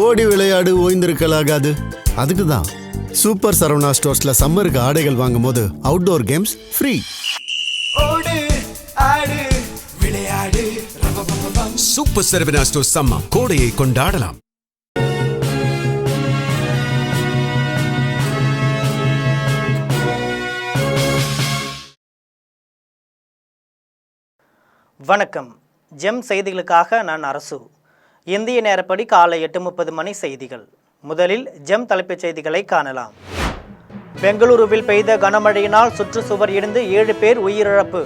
ஓடி விளையாடு ஓய்ந்திருக்கலாகாது. அதுக்கு தான் சூப்பர் சரவணா ஸ்டோர்ஸ்ல சம்மருக்கு ஆடைகள் வாங்கும் போது outdoor games free. Super Saravana stores summer கோடையை கொண்டாடலாம். வணக்கம். ஜெம் செய்திகளுக்காக நான் அரசு. இந்திய நேரப்படி காலை 8:30 மணி செய்திகள். முதலில் ஜெம் தலைப்புச் செய்திகளை காணலாம். பெங்களூருவில் பெய்த கனமழையினால் சுற்றுச்சுவர் இடிந்து 7 பேர் உயிரிழப்பு.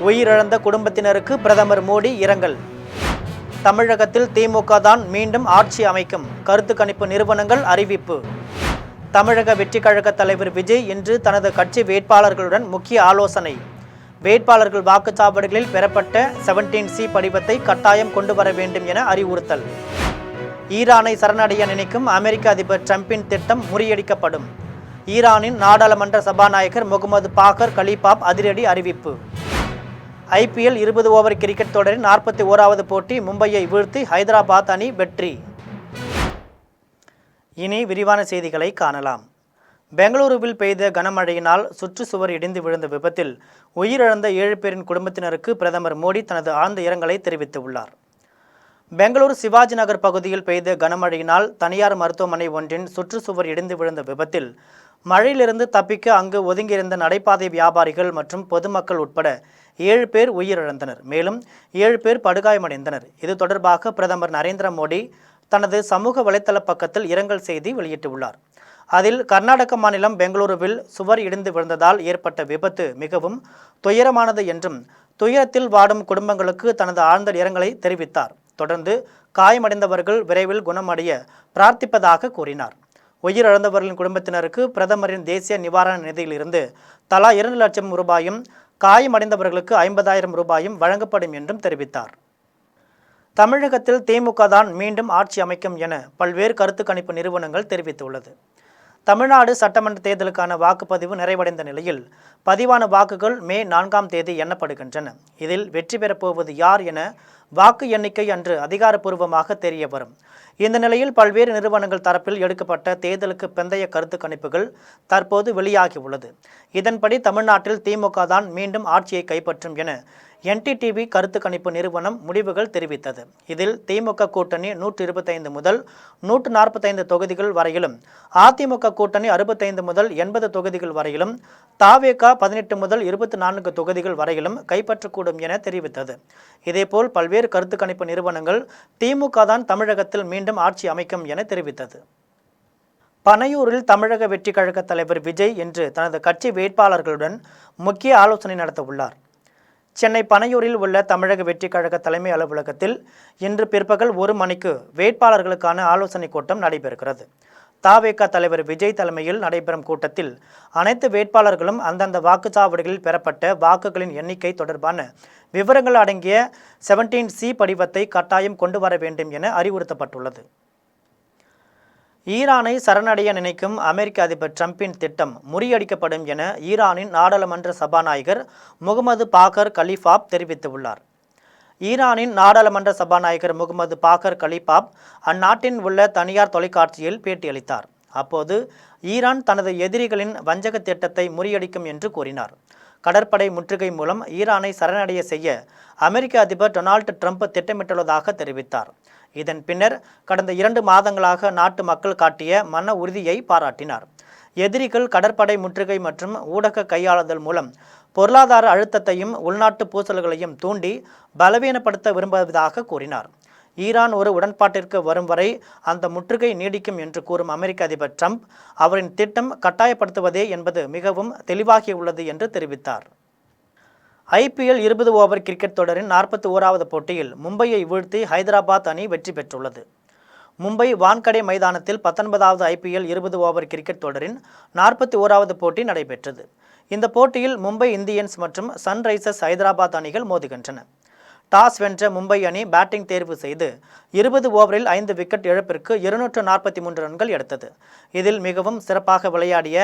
உயிரிழந்த குடும்பத்தினருக்கு பிரதமர் மோடி இரங்கல். தமிழகத்தில் திமுக தான் மீண்டும் ஆட்சி அமைக்கும், கருத்து கணிப்பு நிறுவனங்கள் அறிவிப்பு. தமிழக வெற்றி கழக தலைவர் விஜய் இன்று தனது கட்சி வேட்பாளர்களுடன் முக்கிய ஆலோசனை. வேட்பாளர்கள் வாக்குச்சாவடிகளில் பெறப்பட்ட 17C படிவத்தை கட்டாயம் கொண்டு வர வேண்டும் என அறிவுறுத்தல். ஈரானை சரணடைய நினைக்கும் அமெரிக்க அதிபர் டிரம்பின் திட்டம் முறியடிக்கப்படும். ஈரானின் நாடாளுமன்ற சபாநாயகர் முகமது பாகர் கலிபாப் அதிரடி அறிவிப்பு. IPL 20 ஓவர் கிரிக்கெட் தொடரின் 41வது போட்டி மும்பையை வீழ்த்தி ஹைதராபாத் அணி வெற்றி. இனி விரிவான செய்திகளை காணலாம். பெங்களூருவில் பெய்த கனமழையினால் சுற்றுச்சுவர் இடிந்து விழுந்த விபத்தில் உயிரிழந்த 7 பேரின் குடும்பத்தினருக்கு பிரதமர் மோடி தனது ஆழ்ந்த இரங்கலை தெரிவித்துள்ளார். பெங்களூரு சிவாஜி நகர் பகுதியில் பெய்த கனமழையினால் தனியார் மருத்துவமனை ஒன்றின் சுற்றுச்சுவர் இடிந்து விழுந்த விபத்தில் மழையிலிருந்து தப்பிக்க அங்கு ஒதுங்கியிருந்த நடைபாதை வியாபாரிகள் மற்றும் பொதுமக்கள் உட்பட 7 பேர் உயிரிழந்தனர். மேலும் 7 பேர் படுகாயமடைந்தனர். இது தொடர்பாக பிரதமர் நரேந்திர மோடி தனது சமூக வலைதள பக்கத்தில் இரங்கல் செய்தி வெளியிட்டுள்ளார். அதில் கர்நாடக மாநிலம் பெங்களூருவில் சுவர் இடிந்து விழுந்ததால் ஏற்பட்ட விபத்து மிகவும் துயரமானது என்றும் துயரத்தில் வாடும் குடும்பங்களுக்கு தனது ஆழ்ந்த இரங்கலை தெரிவித்தார். தொடர்ந்து காயமடைந்தவர்கள் விரைவில் குணமடைய பிரார்த்திப்பதாக கூறினார். உயிரிழந்தவர்களின் குடும்பத்தினருக்கு பிரதமரின் தேசிய நிவாரண நிதியிலிருந்து தலா 2 லட்சம் ரூபாயும் காயமடைந்தவர்களுக்கு 50,000 ரூபாயும் வழங்கப்படும் என்றும் தெரிவித்தார். தமிழகத்தில் திமுக தான் மீண்டும் ஆட்சி அமைக்கும் என பல்வேறு கருத்து கணிப்பு நிறுவனங்கள் தெரிவித்துள்ளது. தமிழ்நாடு சட்டமன்ற தேர்தலுக்கான வாக்குப்பதிவு நிறைவடைந்த நிலையில் பதிவான வாக்குகள் மே 4ஆம் தேதி எண்ணப்படுகின்றன. இதில் வெற்றி பெறப்போவது யார் என வாக்கு எண்ணிக்கை அன்று அதிகாரப்பூர்வமாக தெரிய வரும். இந்த நிலையில் பல்வேறு நிறுவனங்கள் தரப்பில் எடுக்கப்பட்ட தேர்தலுக்கு பிந்தைய கருத்து கணிப்புகள் தற்போது வெளியாகியுள்ளது. இதன்படி தமிழ்நாட்டில் திமுக தான் மீண்டும் ஆட்சியை கைப்பற்றும் என NTTV கருத்து கணிப்பு நிறுவனம் முடிவுகள் தெரிவித்தது. இதில் திமுக கூட்டணி 125 முதல் 145 தொகுதிகள் வரையிலும், அதிமுக கூட்டணி 65 முதல் 80 தொகுதிகள் வரையிலும், தாவேகா 18 முதல் 24 தொகுதிகள் வரையிலும் கைப்பற்றக்கூடும் என தெரிவித்தது. இதேபோல் பல்வேறு கருத்து கணிப்பு நிறுவனங்கள் திமுக தான் தமிழகத்தில் மீண்டும் ஆட்சி அமைக்கும் என தெரிவித்தது. பனையூரில் தமிழக வெற்றி கழக தலைவர் விஜய் இன்று தனது கட்சி வேட்பாளர்களுடன் முக்கிய ஆலோசனை நடத்த உள்ளார். சென்னை பனையூரில் உள்ள தமிழக வெற்றி கழக தலைமை அலுவலகத்தில் இன்று பிற்பகல் 1 மணிக்கு வேட்பாளர்களுக்கான ஆலோசனை கூட்டம் நடைபெறுகிறது. தாவேகா தலைவர் விஜய் தலைமையில் நடைபெறும் கூட்டத்தில் அனைத்து வேட்பாளர்களும் அந்தந்த வாக்குச்சாவடிகளில் பெறப்பட்ட வாக்குகளின் எண்ணிக்கை தொடர்பான விவரங்கள் அடங்கிய 17C படிவத்தை கட்டாயம் கொண்டு வர வேண்டும் என அறிவுறுத்தப்பட்டுள்ளது. ஈரானை சரணடைய நினைக்கும் அமெரிக்க அதிபர் டிரம்பின் திட்டம் முறியடிக்கப்படும் என ஈரானின் நாடாளுமன்ற சபாநாயகர் முகமது பாகர் கலிபாப் தெரிவித்துள்ளார். ஈரானின் நாடாளுமன்ற சபாநாயகர் முகமது பாகர் கலிபாப் அந்நாட்டின் உள்ள தனியார் தொலைக்காட்சியில் பேட்டியளித்தார். அப்போது ஈரான் தனது எதிரிகளின் வஞ்சக திட்டத்தை முறியடிக்கும் என்று கூறினார். கடற்படை முற்றுகை மூலம் ஈரானை சரணடைய செய்ய அமெரிக்க அதிபர் டொனால்டு ட்ரம்ப் திட்டமிட்டுள்ளதாக தெரிவித்தார். இதன் பின்னர் கடந்த 2 மாதங்களாக நாட்டு மக்கள் காட்டிய மன உறுதியை பாராட்டினார். எதிரிகள் கடற்படை முற்றுகை மற்றும் ஊடக கையாளுதல் மூலம் பொருளாதார அழுத்தத்தையும் உள்நாட்டு பூசல்களையும் தூண்டி பலவீனப்படுத்த விரும்புவதாக கூறினார். ஈரான் ஒரு உடன்பாட்டிற்கு வரும் வரை அந்த முற்றுகை நீடிக்கும் என்று கூறும் அமெரிக்க அதிபர் ட்ரம்ப் அவரின் திட்டம் கட்டாயப்படுத்துவதே என்பது மிகவும் தெளிவாகியுள்ளது என்று தெரிவித்தார். IPL 20 ஓவர் கிரிக்கெட் தொடரின் 41வது போட்டியில் மும்பையை வீழ்த்தி ஹைதராபாத் அணி வெற்றி பெற்றுள்ளது. மும்பை வான்கடே மைதானத்தில் 19வது IPL 20 ஓவர் கிரிக்கெட் தொடரின் 41வது போட்டி நடைபெற்றது. இந்த போட்டியில் மும்பை இந்தியன்ஸ் மற்றும் சன்ரைசர்ஸ் ஹைதராபாத் அணிகள் மோதுகின்றன. டாஸ் வென்ற மும்பை அணி பேட்டிங் தேர்வு செய்து 20 ஓவரில் 5 விக்கெட் இழப்பிற்கு 243 ரன்கள் எடுத்தது. இதில் மிகவும் சிறப்பாக விளையாடிய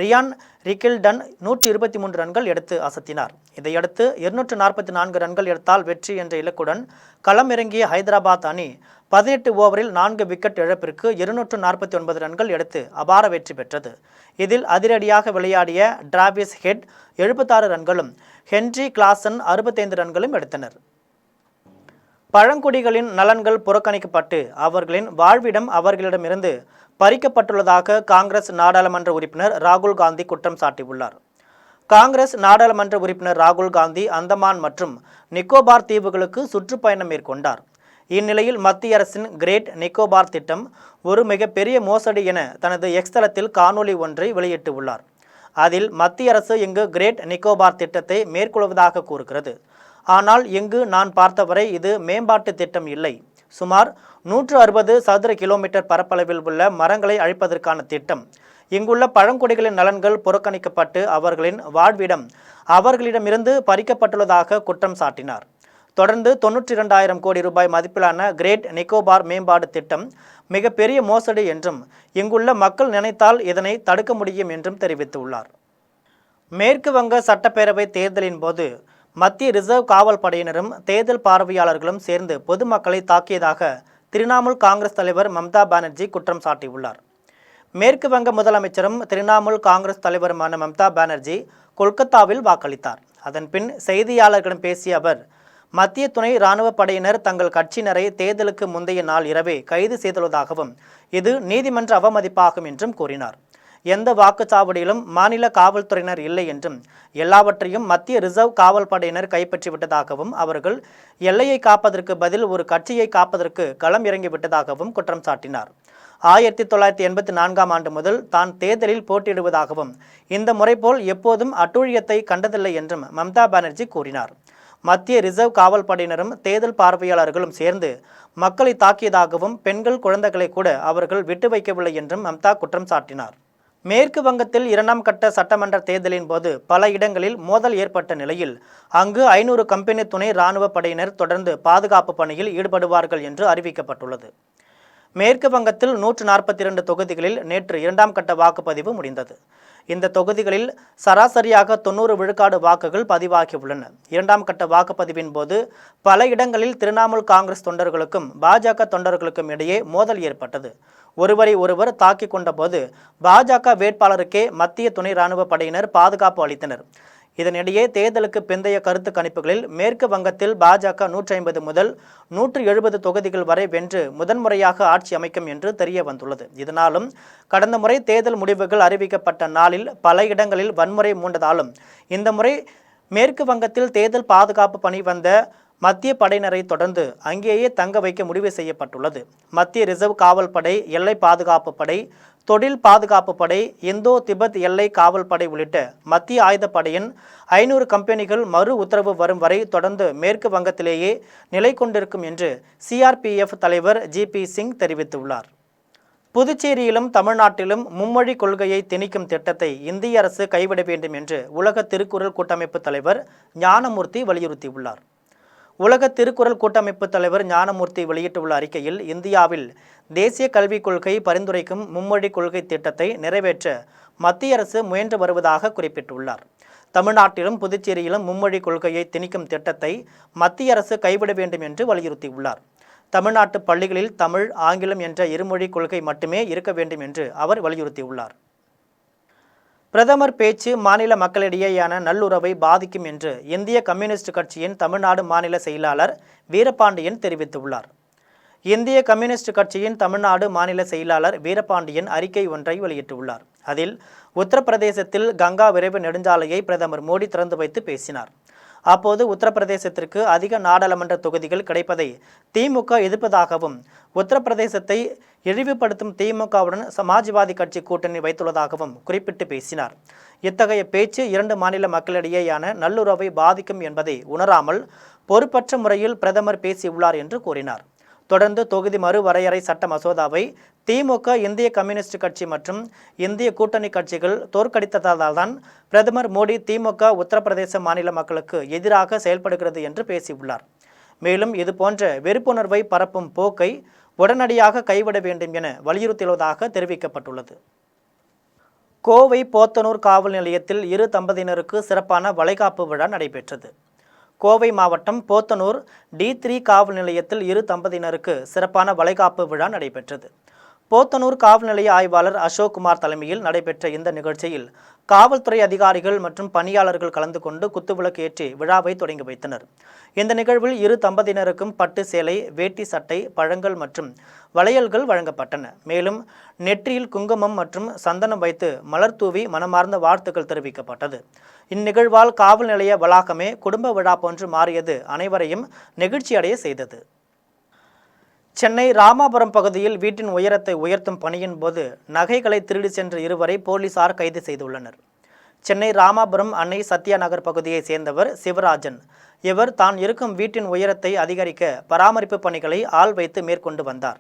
ரியான் ரிக்கில்டன் 123 ரன்கள் எடுத்து அசத்தினார். இதையடுத்து 244 ரன்கள் எடுத்தால் வெற்றி என்ற இலக்குடன் களமிறங்கிய ஹைதராபாத் அணி 18 ஓவரில் 4 விக்கெட் இழப்பிற்கு 249 ரன்கள் எடுத்து அபார வெற்றி பெற்றது. இதில் அதிரடியாக விளையாடிய டிராவிஸ் ஹெட் 76 ரன்களும் ஹென்றி கிளாசன் 65 ரன்களும் எடுத்தனர். பழங்குடிகளின் நலன்கள் புறக்கணிக்கப்பட்டு அவர்களின் வாழ்விடம் அவர்களிடமிருந்து பறிக்கப்பட்டுள்ளதாக காங்கிரஸ் நாடாளுமன்ற உறுப்பினர் ராகுல் காந்தி குற்றம் சாட்டியுள்ளார். காங்கிரஸ் நாடாளுமன்ற உறுப்பினர் ராகுல் காந்தி அந்தமான் மற்றும் நிக்கோபார் தீவுகளுக்கு சுற்றுப்பயணம் மேற்கொண்டார். இந்நிலையில் மத்திய அரசின் கிரேட் நிக்கோபார் திட்டம் ஒரு மிகப்பெரிய மோசடி என தனது எக்ஸ் தளத்தில் காணொலி ஒன்றை வெளியிட்டுள்ளார். அதில் மத்திய அரசு இங்கு கிரேட் நிக்கோபார் திட்டத்தை மேற்கொள்வதாக கூறுகிறது. ஆனால் இங்கு நான் பார்த்தவரை இது மேம்பாட்டு திட்டம் இல்லை. சுமார் 160 சதுர கிலோமீட்டர் பரப்பளவில் உள்ள மரங்களை அழிப்பதற்கான திட்டம். இங்குள்ள பழங்குடிகளின் நலன்கள் புறக்கணிக்கப்பட்டு அவர்களின் வாழ்விடம் அவர்களிடமிருந்து பறிக்கப்பட்டுள்ளதாக குற்றம் சாட்டினார். தொடர்ந்து 92,000 கோடி ரூபாய் மதிப்பிலான கிரேட் நிக்கோபார் மேம்பாடு திட்டம் மிகப்பெரிய மோசடி என்றும் இங்குள்ள மக்கள் நினைத்தால் இதனை தடுக்க முடியும் என்றும் தெரிவித்துள்ளார். மேற்கு வங்க சட்டப்பேரவை தேர்தலின் போது மத்திய ரிசர்வ் காவல் படையினரும் தேர்தல் பார்வையாளர்களும் சேர்ந்து பொதுமக்களை தாக்கியதாக திரிணாமுல் காங்கிரஸ் தலைவர் மம்தா பானர்ஜி குற்றம் சாட்டியுள்ளார். மேற்கு வங்க முதலமைச்சரும் திரிணாமுல் காங்கிரஸ் தலைவருமான மம்தா பானர்ஜி கொல்கத்தாவில் வாக்களித்தார். அதன்பின் செய்தியாளர்களிடம் பேசிய அவர், மத்திய துணை இராணுவ படையினர் தங்கள் கட்சியினரை தேர்தலுக்கு முந்தைய நாள் இரவே கைது செய்துள்ளதாகவும் இது நீதிமன்ற அவமதிப்பாகும் என்றும் கூறினார். எந்த வாக்குச்சாவடியிலும் மாநில காவல்துறையினர் இல்லை என்றும் எல்லாவற்றையும் மத்திய ரிசர்வ் காவல் படையினர் கைப்பற்றிவிட்டதாகவும் அவர்கள் எல்லையை காப்பதற்கு பதில் ஒரு கட்சியை காப்பதற்கு களம் இறங்கிவிட்டதாகவும் குற்றம் சாட்டினார். 1984ஆம் ஆண்டு முதல் தான் தேர்தலில் போட்டியிடுவதாகவும் இந்த முறை போல் எப்போதும் அட்டூழியத்தை கண்டதில்லை என்றும் மம்தா பானர்ஜி கூறினார். மத்திய ரிசர்வ் காவல் படையினரும் தேர்தல் பார்வையாளர்களும் சேர்ந்து மக்களை தாக்கியதாகவும் பெண்கள் குழந்தைகளை கூட அவர்கள் விட்டு வைக்கவில்லை என்றும் மம்தா குற்றம் சாட்டினார். மேற்கு வங்கத்தில் 2ஆம் கட்ட சட்டமன்ற தேர்தலின் போது பல இடங்களில் மோதல் ஏற்பட்ட நிலையில் அங்கு 500 கம்பெனி துணை இராணுவ படையினர் தொடர்ந்து பாதுகாப்பு பணியில் ஈடுபடுவார்கள் என்று அறிவிக்கப்பட்டுள்ளது. மேற்கு வங்கத்தில் 142 தொகுதிகளில் நேற்று 2ஆம் கட்ட வாக்குப்பதிவு முடிந்தது. இந்த தொகுதிகளில் சராசரியாக 90 விழுக்காடு வாக்குகள் பதிவாகியுள்ளன. 2ஆம் கட்ட வாக்குப்பதிவின் போது பல இடங்களில் திரிணாமுல் காங்கிரஸ் தொண்டர்களுக்கும் பாஜக தொண்டர்களுக்கும் இடையே மோதல் ஏற்பட்டது. ஒருவரை ஒருவர் தாக்கிக் கொண்ட போது பாஜக வேட்பாளருக்கே மத்திய துணை இராணுவ படையினர் பாதுகாப்பு அளித்தனர். இதனிடையே தேர்தலுக்கு பிந்தைய கருத்து கணிப்புகளில் மேற்கு வங்கத்தில் பாஜக 150 முதல் 170 தொகுதிகள் வரை வென்று முதன்முறையாக ஆட்சி அமைக்கும் என்று தெரிய வந்துள்ளது. இதனாலும் கடந்த முறை தேர்தல் முடிவுகள் அறிவிக்கப்பட்ட நாளில் பல இடங்களில் வன்முறை மூண்டதாலும் இந்த முறை மேற்கு வங்கத்தில் தேர்தல் பாதுகாப்பு பணி வந்த மத்திய படையினரை தொடர்ந்து அங்கேயே தங்க வைக்க முடிவு செய்யப்பட்டுள்ளது. மத்திய ரிசர்வ் காவல் படை, எல்லை பாதுகாப்பு படை, தொழில் பாதுகாப்பு படை, இந்தோ திபெத் எல்லை காவல் படை உள்ளிட்ட மத்திய ஆயுதப்படையின் 500 கம்பெனிகள் மறு உத்தரவு வரும் வரை தொடர்ந்து மேற்கு வங்கத்திலேயே நிலை கொண்டிருக்கும் என்று CRPF தலைவர் GP சிங் தெரிவித்துள்ளார். புதுச்சேரியிலும் தமிழ்நாட்டிலும் மும்மொழி கொள்கையை திணிக்கும் திட்டத்தை இந்திய அரசு கைவிட வேண்டும் என்று உலக திருக்குறள் கூட்டமைப்பு தலைவர் ஞானமூர்த்தி வலியுறுத்தியுள்ளார். உலக திருக்குறள் கூட்டமைப்பு தலைவர் ஞானமூர்த்தி வெளியிட்டுள்ள அறிக்கையில், இந்தியாவில் தேசிய கல்விக் கொள்கை பரிந்துரைக்கும் மும்மொழி கொள்கை திட்டத்தை நிறைவேற்ற மத்திய அரசு முயன்று வருவதாக குறிப்பிட்டுள்ளார். தமிழ்நாட்டிலும் புதுச்சேரியிலும் மும்மொழி கொள்கையை திணிக்கும் திட்டத்தை மத்திய அரசு கைவிட வேண்டும் என்று வலியுறுத்தியுள்ளார். தமிழ்நாட்டு பள்ளிகளில் தமிழ், ஆங்கிலம் என்ற இருமொழி கொள்கை மட்டுமே இருக்க வேண்டும் என்று அவர் வலியுறுத்தியுள்ளார். பிரதமர் பேச்சு மாநில மக்களிடையேயான நல்லுறவை பாதிக்கும் என்று இந்திய கம்யூனிஸ்ட் கட்சியின் தமிழ்நாடு மாநில செயலாளர் வீரபாண்டியன் தெரிவித்துள்ளார். இந்திய கம்யூனிஸ்ட் கட்சியின் தமிழ்நாடு மாநில செயலாளர் வீரபாண்டியன் அறிக்கை ஒன்றை வெளியிட்டுள்ளார். அதில் உத்தரப்பிரதேசத்தில் கங்கா விரைவு நெடுஞ்சாலையை பிரதமர் மோடி திறந்து வைத்து பேசினார். அப்போது உத்தரப்பிரதேசத்திற்கு அதிக நாடாளுமன்ற தொகுதிகள் கிடைப்பதை திமுக எதிர்ப்பதாகவும் உத்தரப்பிரதேசத்தை இழிவுபடுத்தும் திமுகவுடன் சமாஜ்வாதி கட்சி கூட்டணி வைத்துள்ளதாகவும் குறிப்பிட்டு பேசினார். இத்தகைய பேச்சு 2 மாநில மக்களிடையேயான நல்லுறவை பாதிக்கும் என்பதை உணராமல் பொறுப்பற்ற முறையில் பிரதமர் பேசியுள்ளார் என்று கூறினார். தொடர்ந்து தொகுதி மறுவரையறை சட்ட மசோதாவை திமுக, இந்திய கம்யூனிஸ்ட் கட்சி மற்றும் இந்திய கூட்டணி கட்சிகள் தோற்கடித்ததால் தான் பிரதமர் மோடி திமுக உத்தரப்பிரதேச மாநில மக்களுக்கு எதிராக செயல்படுகிறது என்று பேசியுள்ளார். மேலும் இதுபோன்ற வெறுப்புணர்வை பரப்பும் போக்கை உடனடியாக கைவிட வேண்டும் என வலியுறுத்தியுள்ளதாக தெரிவிக்கப்பட்டுள்ளது. கோவை போத்தனூர் காவல் நிலையத்தில் இரு தம்பதியினருக்கு சிறப்பான வளைகாப்பு விழா நடைபெற்றது. கோவை மாவட்டம் போத்தனூர் D3 காவல் நிலையத்தில் இரு தம்பதியினருக்கு சிறப்பான வளைகாப்பு விழா நடைபெற்றது. போத்தனூர் காவல் நிலைய ஆய்வாளர் அசோக்குமார் தலைமையில் நடைபெற்ற இந்த நிகழ்ச்சியில் காவல்துறை அதிகாரிகள் மற்றும் பணியாளர்கள் கலந்து கொண்டு குத்துவிளக்கு ஏற்றி விழாவை தொடங்கி வைத்தனர். இந்த நிகழ்வில் இரு தம்பதியினருக்கும் பட்டு சேலை, வேட்டி சட்டை, பழங்கள் மற்றும் வளையல்கள் வழங்கப்பட்டன. மேலும் நெற்றியில் குங்குமம் மற்றும் சந்தனம் வைத்து மலர் தூவி மனமார்ந்த வாழ்த்துக்கள் தெரிவிக்கப்பட்டது. இந்நிகழ்வால் காவல் நிலைய வளாகமே குடும்ப விழா போன்று மாறியது அனைவரையும் நெகிழ்ச்சியடைய செய்தது. சென்னை ராமாபுரம் பகுதியில் வீட்டின் உயரத்தை உயர்த்தும் பணியின் போது நகைகளை திருடி சென்ற இருவரை போலீசார் கைது செய்துள்ளனர். சென்னை ராமாபுரம் அன்னை சத்யா நகர் பகுதியை சேர்ந்தவர் சிவராஜன். இவர் தான் இருக்கும் வீட்டின் உயரத்தை அதிகரிக்க பராமரிப்பு பணிகளை ஆள் வைத்து மேற்கொண்டு வந்தார்.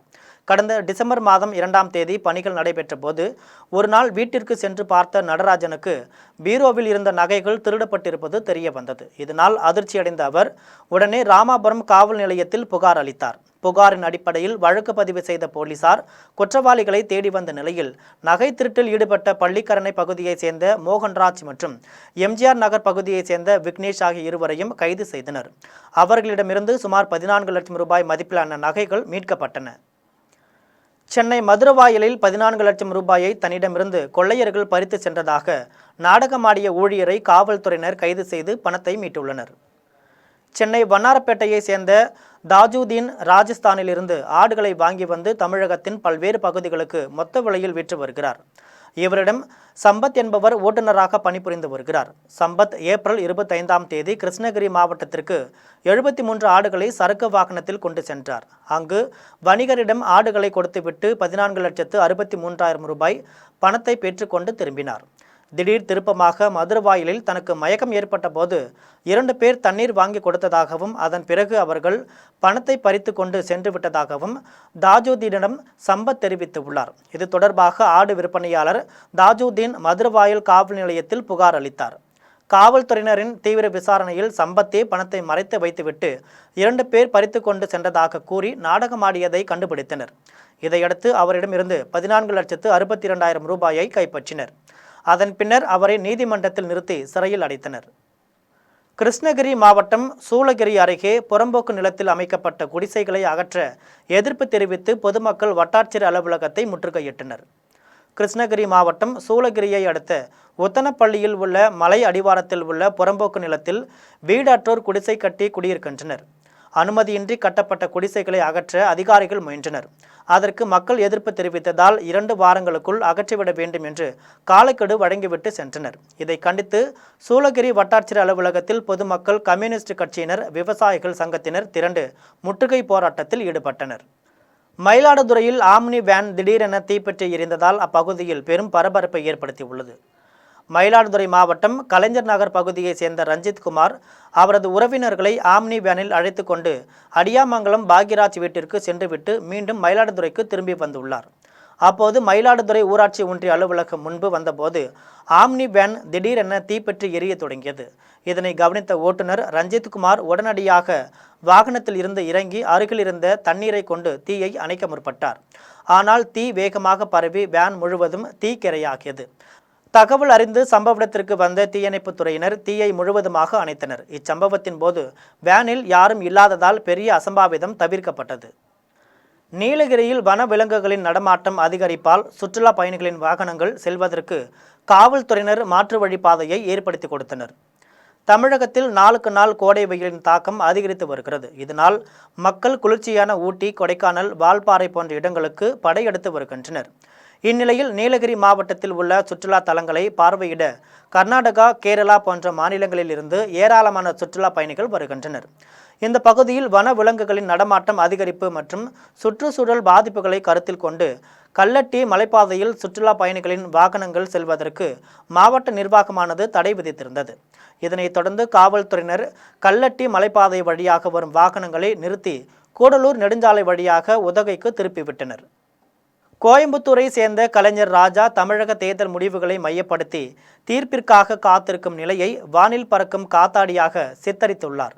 கடந்த டிசம்பர் மாதம் 2ஆம் தேதி பணிகள் நடைபெற்ற போது ஒரு நாள் வீட்டிற்கு சென்று பார்த்த நடராஜனுக்கு பீரோவில் இருந்த நகைகள் திருடப்பட்டிருப்பது தெரிய வந்தது. இதனால் அதிர்ச்சியடைந்த அவர் உடனே ராமாபுரம் காவல் நிலையத்தில் புகார் அளித்தார். புகாரின் அடிப்படையில் வழக்கு பதிவு செய்த போலீசார் குற்றவாளிகளை தேடி வந்த நிலையில் நகை திருட்டில் ஈடுபட்ட பள்ளிக்கரணை பகுதியைச் சேர்ந்த மோகன்ராஜ் மற்றும் எம்ஜிஆர் நகர் பகுதியைச் சேர்ந்த விக்னேஷ் ஆகிய இருவரையும் கைது செய்தனர். அவர்களிடமிருந்து சுமார் 14 லட்சம் ரூபாய் மதிப்பிலான நகைகள் மீட்கப்பட்டன. சென்னை மதுரவாயலில் 14 லட்சம் ரூபாயை தன்னிடமிருந்து கொள்ளையர்கள் பறித்து சென்றதாக நாடகமாடிய ஊழியரை காவல்துறையினர் கைது செய்து பணத்தை மீட்டுள்ளனர். சென்னை வண்ணாரப்பேட்டையை சேர்ந்த தாஜுதீன் ராஜஸ்தானிலிருந்து ஆடுகளை வாங்கி வந்து தமிழகத்தின் பல்வேறு பகுதிகளுக்கு மொத்த விலையில் விற்று வருகிறார். இவரிடம் சம்பத் என்பவர் ஓட்டுநராக பணிபுரிந்து வருகிறார். சம்பத் ஏப்ரல் 25ஆம் தேதி கிருஷ்ணகிரி மாவட்டத்திற்கு 73 ஆடுகளை சரக்கு வாகனத்தில் கொண்டு சென்றார். அங்கு வணிகரிடம் ஆடுகளை கொடுத்துவிட்டு 14,63,000 ரூபாய் பணத்தை பெற்றுக்கொண்டு திரும்பினார். திடீர் திருப்பமாக மதுரவாயலில் தனக்கு மயக்கம் ஏற்பட்ட போது 2 பேர் தண்ணீர் வாங்கி கொடுத்ததாகவும் அதன் பிறகு அவர்கள் பணத்தை பறித்து கொண்டு சென்று விட்டதாகவும் தாஜுதீனிடம் சம்பத் தெரிவித்துள்ளார். இது தொடர்பாக ஆடு விற்பனையாளர் தாஜுதீன் மதுரவாயல் காவல் நிலையத்தில் புகார் அளித்தார். காவல்துறையினரின் தீவிர விசாரணையில் சம்பத்தே பணத்தை மறைத்து வைத்துவிட்டு 2 பேர் பறித்து கொண்டு சென்றதாக கூறி நாடகமாடியதை கண்டுபிடித்தனர். இதையடுத்து அவரிடமிருந்து 14,62,000 ரூபாயை கைப்பற்றினர். அதன் பின்னர் அவரை நீதிமன்றத்தில் நிறுத்தி சிறையில் அடைத்தனர். கிருஷ்ணகிரி மாவட்டம் சூளகிரி அருகே புறம்போக்கு நிலத்தில் அமைக்கப்பட்ட குடிசைகளை அகற்ற எதிர்ப்பு தெரிவித்து பொதுமக்கள் வட்டாட்சியர் அலுவலகத்தை முற்றுகையிட்டனர். கிருஷ்ணகிரி மாவட்டம் சூளகிரியை அடுத்த உத்தனப்பள்ளியில் உள்ள மலை அடிவாரத்தில் உள்ள புறம்போக்கு நிலத்தில் வீடற்றோர் குடிசை கட்டி குடியிருக்கின்றனர். அனுமதியின்றி கட்டப்பட்ட குடிசைகளை அகற்ற அதிகாரிகள் முயன்றனர். அதற்கு மக்கள் எதிர்ப்பு தெரிவித்ததால் 2 வாரங்களுக்குள் அகற்றிவிட வேண்டும் என்று காலக்கெடு வழங்கிவிட்டு சென்றனர். இதை கண்டித்து சூளகிரி வட்டாட்சியர் அலுவலகத்தில் பொதுமக்கள், கம்யூனிஸ்ட் கட்சியினர், விவசாயிகள் சங்கத்தினர் திரண்டு முற்றுகை போராட்டத்தில் ஈடுபட்டனர். மயிலாடுதுறையில் ஆம்னி வேன் திடீரென தீப்பற்றி எரிந்ததால் அப்பகுதியில் பெரும் பரபரப்பை ஏற்படுத்தியுள்ளது. மயிலாடுதுறை மாவட்டம் கலைஞர் நகர் பகுதியை சேர்ந்த ரஞ்சித் குமார் அவரது உறவினர்களை ஆம்னி வேனில் அழைத்து கொண்டு அடியாமங்கலம் பாக்யராஜ் வீட்டிற்கு சென்றுவிட்டு மீண்டும் மயிலாடுதுறைக்கு திரும்பி வந்துள்ளார். அப்போது மயிலாடுதுறை ஊராட்சி ஒன்றிய அலுவலகம் முன்பு வந்தபோது ஆம்னி வேன் திடீரென தீப்பற்றி எரிய தொடங்கியது. இதனை கவனித்த ஓட்டுநர் ரஞ்சித் குமார் உடனடியாக வாகனத்தில் இருந்து இறங்கி அருகில் இருந்த தண்ணீரை கொண்டு தீயை அணைக்க முற்பட்டார். ஆனால் தீ வேகமாக பரவி வேன் முழுவதும் தீக்கிரையாகியது. தகவல் அறிந்து சம்பவ இடத்திற்கு வந்த தீயணைப்பு துறையினர் தீயை முழுவதுமாக அணைத்தனர். இச்சம்பவத்தின் போது வேனில் யாரும் இல்லாததால் பெரிய அசம்பாவிதம் தவிர்க்கப்பட்டது. நீலகிரியில் வன விலங்குகளின் நடமாட்டம் அதிகரிப்பால் சுற்றுலா பயணிகளின் வாகனங்கள் செல்வதற்கு காவல்துறையினர் மாற்று வழிப்பாதையை ஏற்படுத்தி கொடுத்தனர். தமிழகத்தில் நாளுக்கு நாள் கோடை வெயிலின் தாக்கம் அதிகரித்து வருகிறது. இதனால் மக்கள் குளிர்ச்சியான ஊட்டி, கொடைக்கானல், வால்பாறை போன்ற இடங்களுக்கு படையெடுத்து வருகின்றனர். இந்நிலையில் நீலகிரி மாவட்டத்தில் உள்ள சுற்றுலா தலங்களை பார்வையிட கர்நாடகா, கேரளா போன்ற மாநிலங்களில் இருந்து ஏராளமான சுற்றுலா பயணிகள் வருகின்றனர். இந்த பகுதியில் வன விலங்குகளின் நடமாட்டம் அதிகரிப்பு மற்றும் சுற்றுச்சூழல் பாதிப்புகளை கருத்தில் கொண்டு கல்லட்டி மலைப்பாதையில் சுற்றுலா பயணிகளின் வாகனங்கள் செல்வதற்கு மாவட்ட நிர்வாகமானது தடை விதித்திருந்தது. இதனைத் தொடர்ந்து காவல்துறையினர் கல்லட்டி மலைப்பாதை வழியாக வரும் வாகனங்களை நிறுத்தி கூடலூர் நெடுஞ்சாலை வழியாக உதகைக்கு திருப்பிவிட்டனர். கோயம்புத்தூரை சேர்ந்த கலைஞர் ராஜா தமிழக தேர்தல் முடிவுகளை மையப்படுத்தி தீர்ப்பிற்காக காத்திருக்கும் நிலையை வானில் பறக்கும் காத்தாடியாக சித்தரித்துள்ளார்.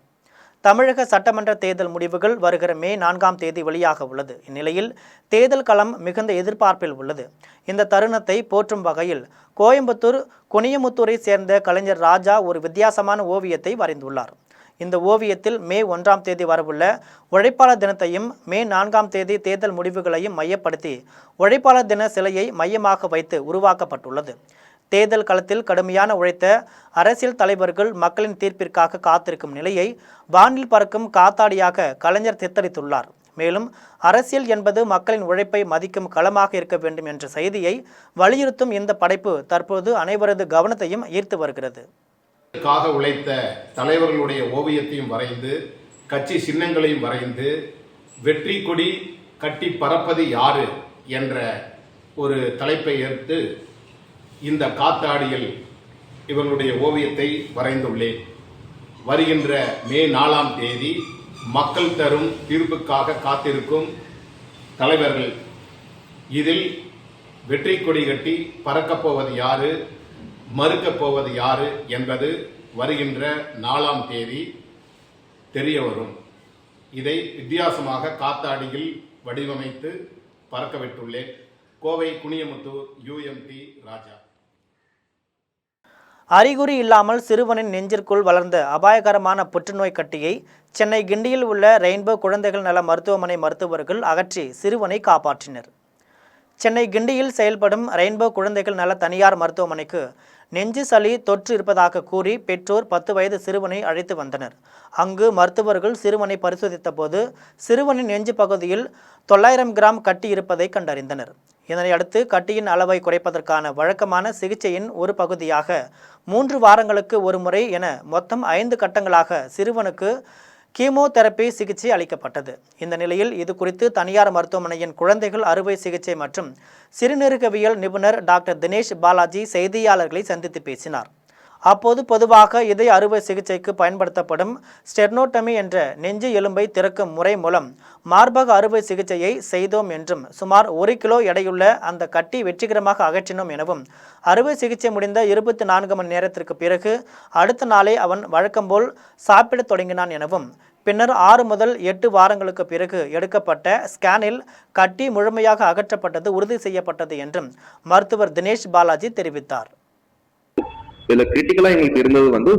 தமிழக சட்டமன்ற தேர்தல் முடிவுகள் வருகிற மே 4ஆம் தேதி வெளியாக உள்ளது. இந்நிலையில் தேர்தல் களம் மிகுந்த எதிர்பார்ப்பில் உள்ளது. இந்த தருணத்தை போற்றும் வகையில் கோயம்புத்தூர் குனியமுத்தூரை சேர்ந்த கலைஞர் ராஜா ஒரு வித்தியாசமான ஓவியத்தை வரைந்துள்ளார். இந்த ஓவியத்தில் மே 1ஆம் தேதி வரவுள்ள உழைப்பாளர் தினத்தையும் மே 4ஆம் தேதி தேர்தல் முடிவுகளையும் மையப்படுத்தி உழைப்பாளர் தின சிலையை மையமாக வைத்து உருவாக்கப்பட்டுள்ளது. தேர்தல் களத்தில் கடுமையான உழைத்த அரசியல் தலைவர்கள் மக்களின் தீர்ப்பிற்காக காத்திருக்கும் நிலையை வானில் பறக்கும் காத்தாடியாக கலைஞர் சித்தரித்துள்ளார். மேலும் அரசியல் என்பது மக்களின் உழைப்பை மதிக்கும் களமாக இருக்க வேண்டும் என்ற செய்தியை வலியுறுத்தும் இந்த படைப்பு தற்போது அனைவரது கவனத்தையும் ஈர்த்து வருகிறது. உழைத்த தலைவர்களுடைய ஓவியத்தையும் வரைந்து, கட்சி சின்னங்களையும் வரைந்து, வெற்றி கொடி கட்டி பறப்பது யாரு என்ற ஒரு தலைப்பை ஏற்று இந்த காத்தாடியில் இவர்களுடைய ஓவியத்தை வரைந்துள்ளேன். வருகின்ற மே 4ஆம் தேதி மக்கள் தரும் தீர்ப்புக்காக காத்திருக்கும் தலைவர்கள், இதில் வெற்றி கொடி கட்டி பறக்கப் போவது யாரு, மறுக்கப் போவது யாரு என்பது வருகின்ற 4ஆம் தேதி தெரிய வரும். இதை வித்தியாசமாக காத்தாடியில் வடிவமைத்து பறக்க விட்டுள்ளேன். கோவை குனியமுத்தூர் UMT ராஜா. அறிகுறி இல்லாமல் சிறுவனின் நெஞ்சிற்குள் வளர்ந்த அபாயகரமான புற்றுநோய் கட்டியை சென்னை கிண்டியில் உள்ள ரெயின்போ குழந்தைகள் நல மருத்துவமனை மருத்துவர்கள் அகற்றி சிறுவனை காப்பாற்றினர். சென்னை கிண்டியில் செயல்படும் ரெயின்போ குழந்தைகள் நல தனியார் மருத்துவமனைக்கு நெஞ்சு சளி தொற்று இருப்பதாக கூறி பெற்றோர் 10 வயது சிறுவனை அழைத்து வந்தனர். அங்கு மருத்துவர்கள் சிறுவனை பரிசோதித்த போது சிறுவனின் நெஞ்சு பகுதியில் 900 கிராம் கட்டி இருப்பதை கண்டறிந்தனர். இதனை அடுத்து கட்டியின் அளவை குறைப்பதற்கான வழக்கமான சிகிச்சையின் ஒரு பகுதியாக 3 வாரங்களுக்கு ஒரு முறை என மொத்தம் 5 கட்டங்களாக சிறுவனுக்கு கீமோதெரப்பி சிகிச்சை அளிக்கப்பட்டது. இந்த நிலையில் இது குறித்து தனியார் மருத்துவமனையின் குழந்தைகள் அறுவை சிகிச்சை மற்றும் சிறுநீரகவியல் நிபுணர் டாக்டர் தினேஷ் பாலாஜி செய்தியாளர்களை சந்தித்து பேசினார். அப்போது பொதுவாக இதய அறுவை சிகிச்சைக்கு பயன்படுத்தப்படும் ஸ்டெர்னோட்டமி என்ற நெஞ்சு எலும்பை திறக்கும் முறை மூலம் மார்பக அறுவை சிகிச்சையை செய்தோம் என்றும் சுமார் 1 கிலோ எடையுள்ள அந்த கட்டி வெற்றிகரமாக அகற்றினோம் எனவும் அறுவை சிகிச்சை முடிந்த 24 மணி நேரத்திற்கு பிறகு அடுத்த நாளே அவன் வழக்கம்போல் சாப்பிடத் தொடங்கினான் எனவும் பின்னர் 6 முதல் 8 வாரங்களுக்கு பிறகு எடுக்கப்பட்ட ஸ்கேனில் கட்டி முழுமையாக அகற்றப்பட்டது உறுதி செய்யப்பட்டது என்றும் மருத்துவர் தினேஷ் பாலாஜி தெரிவித்தார். இதுல கிரிட்டிக்கலா எங்களுக்கு இருந்தது வந்து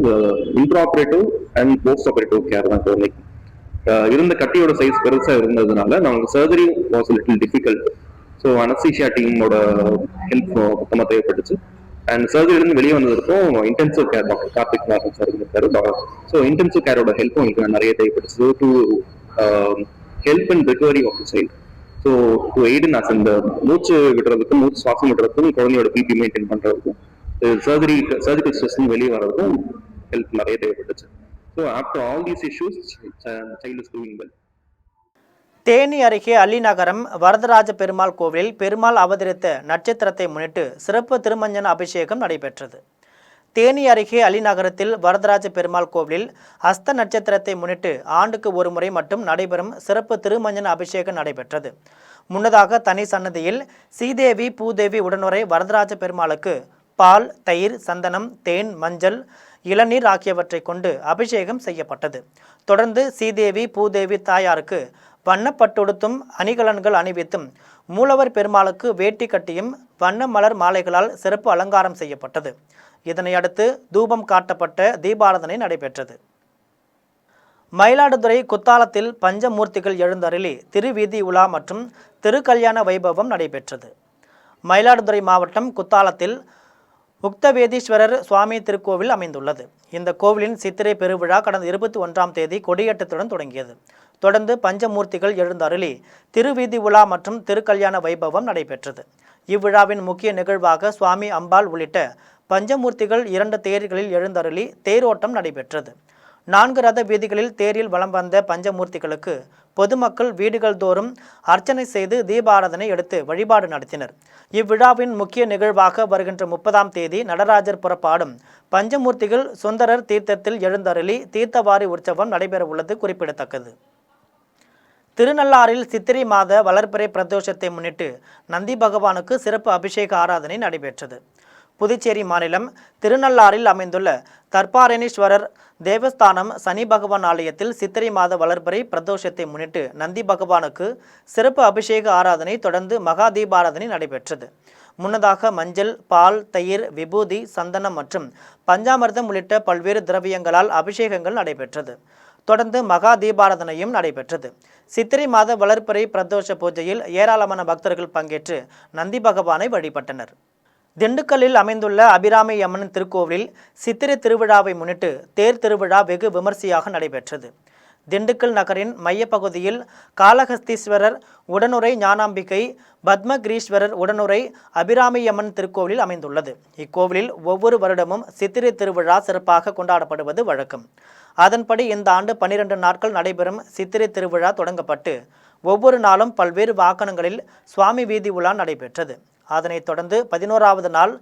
intraoperative and post operative care தான். லைக் இருந்த கட்டியோட சைஸ் பெருசா இருந்ததுனால நமக்கு surgery was little difficult. So anaesthesia டீமோட ஹெல்ப் மொத்தமாக தேவைப்பட்டுச்சு. அண்ட் சர்ஜரியிலிருந்து வெளியே வந்ததுக்கும் intensive care doctor Karthik Narayan sir இருக்காரு. ஸோ இன்டென்சிவ் கேரோட ஹெல்ப்பும் எங்களுக்கு நிறைய தேவைப்பட்டுச்சு. So to help in recovery of the child. So to aid in us இந்த மூச்சு விடுறதுக்கும் மூச்சு சுவாசம் விடுறதுக்கும் குழந்தையோட பிபி மெயின்டைன் பண்றதுக்கும் சர்ஜிக்கல் ஸ்ட்ரெஸ் வெளியே வர்றதுக்கும் ஹெல்ப் நிறைய தேவைப்பட்டுச்சு. So after all these issues child is doing well. Theni அருகே அள்ளிநகரம் வரதராஜ பெருமாள் கோவிலில் பெருமாள் அவதரித்த நட்சத்திரத்தை முன்னிட்டு சிறப்பு திருமஞ்சன அபிஷேகம் நடைபெற்றது. தேனி அருகே அள்ளிநகரத்தில் வரதராஜ பெருமாள் கோவிலில் அஸ்த நட்சத்திரத்தை முன்னிட்டு ஆண்டுக்கு ஒரு முறை மட்டும் நடைபெறும் சிறப்பு திருமஞ்சன அபிஷேகம் நடைபெற்றது. முன்னதாக தனி சன்னதியில் ஸ்ரீதேவி பூதேவி உடனுரை வரதராஜ பெருமாளுக்கு பால், தயிர், சந்தனம், தேன், மஞ்சள், இளநீர் ஆகியவற்றை கொண்டு அபிஷேகம் செய்யப்பட்டது. தொடர்ந்து ஸ்ரீதேவி பூதேவி தாயாருக்கு வண்ணப்பட்டுடுத்தும் அணிகலன்கள் அணிவித்தும் மூலவர் பெருமாளுக்கு வேட்டி கட்டியும் வண்ண மலர் மாலைகளால் சிறப்பு அலங்காரம் செய்யப்பட்டது. இதனை அடுத்து தூபம் காட்டப்பட்ட தீபாராதனை நடைபெற்றது. மயிலாடுதுறை குத்தாலத்தில் பஞ்சமூர்த்திகள் எழுந்தருளி திருவீதி உலா மற்றும் திருக்கல்யாண வைபவம் நடைபெற்றது. மயிலாடுதுறை மாவட்டம் குத்தாலத்தில் முக்தவேதீஸ்வரர் சுவாமி திருக்கோவில் அமைந்துள்ளது. இந்த கோவிலின் சித்திரை பெருவிழா கடந்த 21ஆம் தேதி கொடியேற்றத்துடன் தொடங்கியது. தொடர்ந்து பஞ்சமூர்த்திகள் எழுந்தருளி திருவீதி உலா மற்றும் திருக்கல்யாண வைபவம் நடைபெற்றது. இவ்விழாவின் முக்கிய நிகழ்வாக சுவாமி அம்பாள் உள்ளிட்ட பஞ்சமூர்த்திகள் 2 தேர்களில் எழுந்தருளி தேரோட்டம் நடைபெற்றது. 4 ரத வீதிகளில் தேரில் வலம் வந்த பஞ்சமூர்த்திகளுக்கு பொதுமக்கள் வீடுகள் தோறும் அர்ச்சனை செய்து தீபாராதனை எடுத்து வழிபாடு நடத்தினர். இவ்விழாவின் முக்கிய நிகழ்வாக வருகின்ற 30ஆம் தேதி நடராஜர் புறப்பாடும் பஞ்சமூர்த்திகள் சுந்தரர் தீர்த்தத்தில் எழுந்தருளி தீர்த்தவாரி உற்சவம் நடைபெறவுள்ளது குறிப்பிடத்தக்கது. திருநள்ளாறில் சித்திரை மாத வளர்பிறை பிரதோஷத்தை முன்னிட்டு நந்தி பகவானுக்கு சிறப்பு அபிஷேக ஆராதனை நடைபெற்றது. புதுச்சேரி மாநிலம் திருநள்ளாறில் அமைந்துள்ள தர்பாரணீஸ்வரர் தேவஸ்தானம் சனி பகவான் ஆலயத்தில் சித்திரை மாத வளர்பிறை பிரதோஷத்தை முன்னிட்டு நந்தி பகவானுக்கு சிறப்பு அபிஷேக ஆராதனை தொடர்ந்து மகா தீபாராதனை நடைபெற்றது. முன்னதாக மஞ்சள், பால், தயிர், விபூதி, சந்தனம் மற்றும் பஞ்சாமிர்தம் உள்ளிட்ட பல்வேறு திரவியங்களால் அபிஷேகங்கள் நடைபெற்றது. தொடர்ந்து மகா தீபாராதனையும் நடைபெற்றது. சித்திரை மாத வளர்பிறை பிரதோஷ பூஜையில் ஏராளமான பக்தர்கள் பங்கேற்று நந்தி பகவானை வழிபட்டனர். திண்டுக்கல்லில் அமைந்துள்ள அபிராமி அம்மன் திருக்கோவிலில் சித்திரை திருவிழாவை முன்னிட்டு தேர் திருவிழா வெகு விமர்சையாக நடைபெற்றது. திண்டுக்கல் நகரின் மையப்பகுதியில் காளஹஸ்தீஸ்வரர் உடனுரை ஞானாம்பிகை, பத்மகிரீஸ்வரர் உடனுரை அபிராமியம்மன் திருக்கோவிலில் அமைந்துள்ளது. இக்கோவிலில் ஒவ்வொரு வருடமும் சித்திரை திருவிழா சிறப்பாக கொண்டாடப்படுவது வழக்கம். அதன்படி இந்த ஆண்டு 12 நாட்கள் நடைபெறும் சித்திரை திருவிழா தொடங்கப்பட்டு ஒவ்வொரு நாளும் பல்வேறு வாகனங்களில் சுவாமி வீதி உலா நடைபெற்றது. அதனைத் தொடர்ந்து 11வது நாள்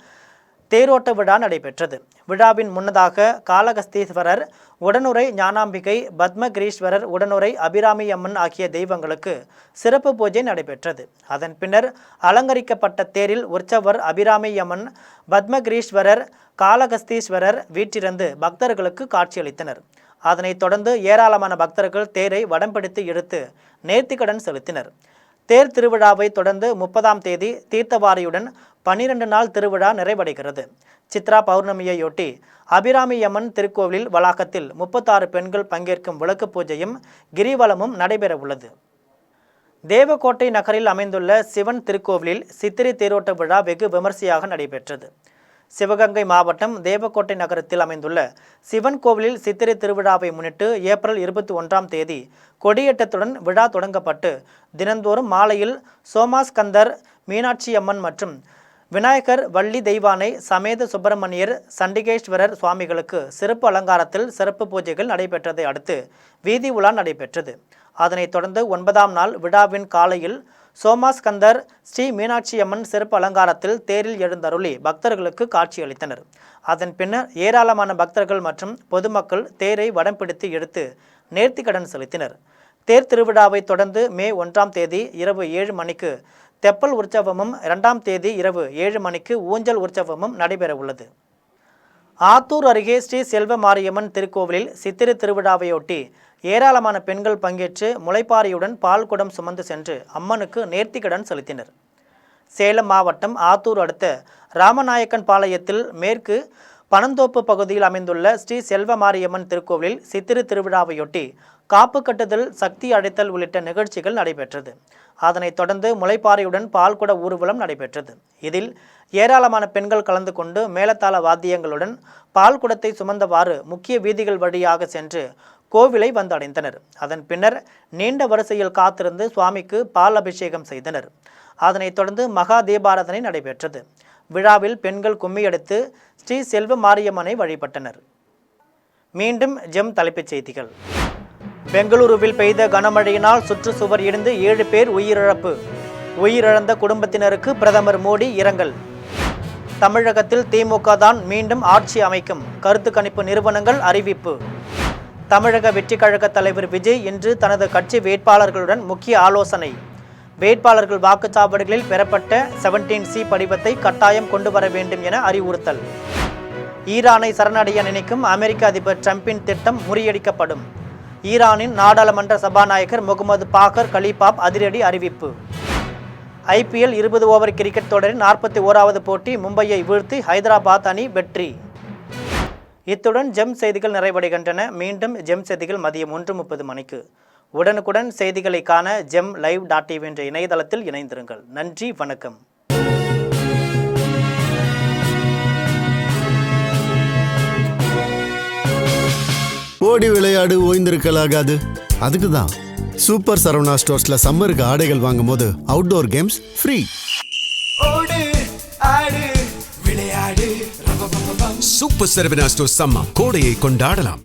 தேரோட்ட விழா நடைபெற்றது. விழாவின் முன்னதாக காளஹஸ்தீஸ்வரர் உடனுரை ஞானாம்பிகை, பத்மகிரீஸ்வரர் உடனுரை அபிராமி அம்மன் ஆகிய தெய்வங்களுக்கு சிறப்பு பூஜை நடைபெற்றது. அதன் பின்னர் அலங்கரிக்கப்பட்ட தேரில் உற்சவர் அபிராமி அம்மன், பத்மகிரீஸ்வரர், காளஹஸ்தீஸ்வரர் வீற்றிருந்து பக்தர்களுக்கு காட்சியளித்தனர். அதனைத் தொடர்ந்து ஏராளமான பக்தர்கள் தேரை வடம் பிடித்து இழுத்து நேர்த்திக்கடன் செலுத்தினர். தேர் திருவிழாவை தொடர்ந்து 30ஆம் தேதி தீர்த்தவாரியுடன் 12 நாள் திருவிழா நிறைவடைகிறது. சித்ரா பௌர்ணமியையொட்டி அபிராமி அம்மன் திருக்கோவிலில் வளாகத்தில் 36 பெண்கள் பங்கேற்கும் விளக்கு பூஜையும் கிரிவலமும் நடைபெற உள்ளது. தேவக்கோட்டை நகரில் அமைந்துள்ள சிவன் திருக்கோவிலில் சித்திரை தேரோட்ட விழா வெகு விமர்சையாக நடைபெற்றது. சிவகங்கை மாவட்டம் தேவக்கோட்டை நகரத்தில் அமைந்துள்ள சிவன் கோவிலில் சித்திரை திருவிழாவை முன்னிட்டு ஏப்ரல் 21ஆம் தேதி கொடியேற்றத்துடன் விழா தொடங்கப்பட்டு தினந்தோறும் மாலையில் சோமாஸ்கந்தர், மீனாட்சி அம்மன் மற்றும் விநாயகர், வள்ளி தெய்வானை சமேத சுப்பிரமணியர், சண்டிகேஸ்வரர் சுவாமிகளுக்கு சிறப்பு அலங்காரத்தில் சிறப்பு பூஜைகள் நடைபெற்றதை அடுத்து வீதி உலா நடைபெற்றது. அதனைத் தொடர்ந்து 9ஆம் நாள் விழாவின் காலையில் சோமாஸ்கந்தர், ஸ்ரீ மீனாட்சி அம்மன் சிறப்பு அலங்காரத்தில் தேரில் எழுந்தருளி பக்தர்களுக்கு காட்சியளித்தனர். அதன் பின்னர் ஏராளமான பக்தர்கள் மற்றும் பொதுமக்கள் தேரை வடம் பிடித்து இழுத்து நேர்த்திக்கடன் செலுத்தினர். தேர் திருவிழாவை தொடர்ந்து மே 1ஆம் தேதி இரவு 7 மணிக்கு தெப்பல் உற்சவமும் 2ஆம் தேதி இரவு 7 மணிக்கு ஊஞ்சல் உற்சவமும் நடைபெற உள்ளது. ஆத்தூர் அருகே ஸ்ரீ செல்வ மாரியம்மன் திருக்கோவிலில் சித்திரை திருவிழாவையொட்டி ஏராளமான பெண்கள் பங்கேற்று முளைப்பாரியுடன் பால் குடம் சுமந்து சென்று அம்மனுக்கு நேர்த்திக்கடன் செலுத்தினர். சேலம் மாவட்டம் ஆத்தூர் அடுத்த ராமநாயக்கன் பாளையத்தில் மேற்கு பனந்தோப்பு பகுதியில் அமைந்துள்ள ஸ்ரீ செல்வ மாரியம்மன் திருக்கோவிலில் சித்திரை திருவிழாவையொட்டி காப்பு கட்டுதல், சக்தி அடைத்தல் உள்ளிட்ட நிகழ்ச்சிகள் நடைபெற்றது. அதனைத் தொடர்ந்து முளைப்பாரியுடன் பால்குட ஊர்வலம் நடைபெற்றது. இதில் ஏராளமான பெண்கள் கலந்து கொண்டு மேளதாள வாத்தியங்களுடன் பால்குடத்தை சுமந்தவாறு முக்கிய வீதிகள் வழியாக சென்று கோவிலை வந்தடைந்தனர். அதன் பின்னர் நீண்ட வரிசையில் காத்திருந்து சுவாமிக்கு பால் அபிஷேகம் செய்தனர். அதனைத் தொடர்ந்து மகா தீபாராதனை நடைபெற்றது. விழாவில் பெண்கள் கும்மியடித்து ஸ்ரீ செல்வ மாரியம்மனை வழிபட்டனர். மீண்டும் ஜெம் தலைப்புச் செய்திகள். பெங்களூருவில் பெய்த கனமழையினால் சுற்றுச்சுவர் இடிந்து 7 பேர் உயிரிழப்பு. உயிரிழந்த குடும்பத்தினருக்கு பிரதமர் மோடி இரங்கல். தமிழகத்தில் திமுக தான் மீண்டும் ஆட்சி அமைக்கும், கருத்து கணிப்பு நிறுவனங்கள் அறிவிப்பு. தமிழக வெற்றிக் கழக தலைவர் விஜய் இன்று தனது கட்சி வேட்பாளர்களுடன் முக்கிய ஆலோசனை. வேட்பாளர்கள் வாக்குச்சாவடிகளில் பெறப்பட்ட 17C படிவத்தை கட்டாயம் கொண்டு வர வேண்டும் என அறிவுறுத்தல். ஈரானை சரணடைய நினைக்கும் அமெரிக்க அதிபர் டிரம்பின் திட்டம் முறியடிக்கப்படும். ஈரானின் நாடாளுமன்ற சபாநாயகர் முகமது பாகர் கலிபாப் அதிரடி அறிவிப்பு. IPL 20 ஓவர் கிரிக்கெட் தொடரின் 41வது போட்டி மும்பையை வீழ்த்தி ஹைதராபாத் அணி வெற்றி. இத்துடன் ஜெம் செய்திகள் நிறைவடைகின்றன. மீண்டும் ஜெம் செய்திகள் மதியம் 1:30 மணிக்கு. உடனுக்குடன் செய்திகளை காண gemlive.tv என்ற இணையதளத்தில் இணைந்திருங்கள். நன்றி, வணக்கம். ஓடி விளையாடு, ஓய்ந்திருக்கலாகாது. அதுக்கு தான் சூப்பர் சரவணா ஸ்டோர்ஸ்ல சம்மருக்கு ஆடைகள் வாங்கும் போது outdoor games free. Super Saravana stores summer கோடையை கொண்டாடலாம்.